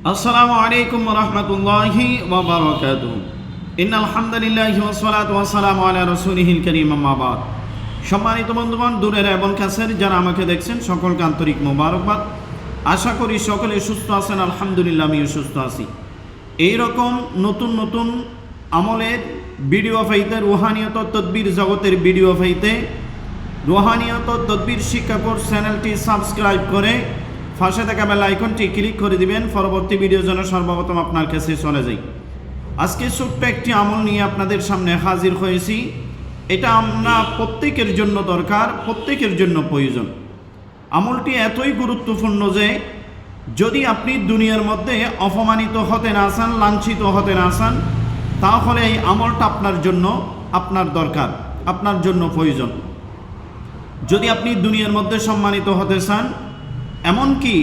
আসসালামু আলাইকুম ওয়া রাহমাতুল্লাহি ওয়া বারাকাতুহু। ইন্নাল হামদুলিল্লাহি ওয়াস সালাতু ওয়াস সালামু আলা রাসূলিহিল কারীম, আম্মা বাদ। সম্মানিত বন্ধুগণ, দূরের এবং কাছের যারা আমাকে দেখছেন সকলকে আন্তরিক মোবারকবাদ। আশা করি সকলে সুস্থ আছেন। আলহামদুলিল্লাহ, আমিও সুস্থ আছি। এই রকম নতুন নতুন আমলের ভিডিও পাইতে, রুহানিয়ত তদবির জগতের ভিডিও পাইতে রুহানিয়ত তদবির শিক্ষা কোর্স চ্যানেলটি সাবস্ক্রাইব করে পাশে থাকা বেল আইকনটি ক্লিক করে দিবেন। পরবর্তী ভিডিও যেন সর্বপ্রথম আপনার কাছে চলে যায়। আজকে ছোট্ট একটি আমল নিয়ে আপনাদের সামনে হাজির হয়েছি। এটা আমরা প্রত্যেকের জন্য দরকার, প্রত্যেকের জন্য প্রয়োজন। আমলটি এতই গুরুত্বপূর্ণ যে যদি আপনি দুনিয়ার মধ্যে অপমানিত হতে না চান, লাঞ্ছিত হতে না চান, তাহলে এই আমলটা আপনার জন্য আপনার দরকার, আপনার জন্য প্রয়োজন। যদি আপনি দুনিয়ার মধ্যে সম্মানিত হতে চান, এমনকি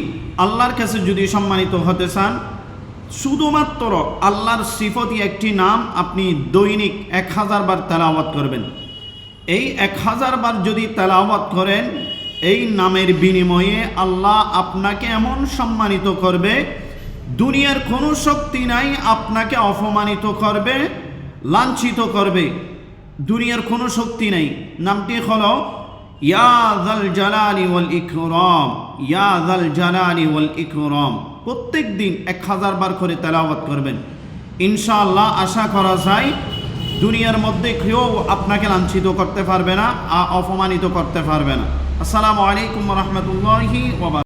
আল্লাহর কাছে যদি সম্মানিত হতে চান, শুধুমাত্র আল্লাহর সিফতি একটি নাম আপনি দৈনিক 1000 বার তেলাওয়াত করবেন। এই 1000 বার যদি তেলাওয়াত করেন, এই নামের বিনিময়ে আল্লাহ আপনাকে এমন সম্মানিত করবে, দুনিয়ার কোনো শক্তি নাই আপনাকে অপমানিত করবে, লাঞ্ছিত করবে। দুনিয়ার কোনো শক্তি নাই। নামটি হলো ইয়া যাল জালালি ওয়াল ইকরাম, ইয়া যাল জালালি ওয়াল ইকরাম। প্রত্যেক দিন 1000 বার করে তেলাওয়াত করবেন। ইনশাআল্লাহ আশা করা যায় দুনিয়ার মধ্যে কেউ আপনাকে লাঞ্ছিত করতে পারবে না, অপমানিত করতে পারবে না। আসসালামু আলাইকুম ওয়া রাহমাতুল্লাহি ওয়া বারাকাতুহু।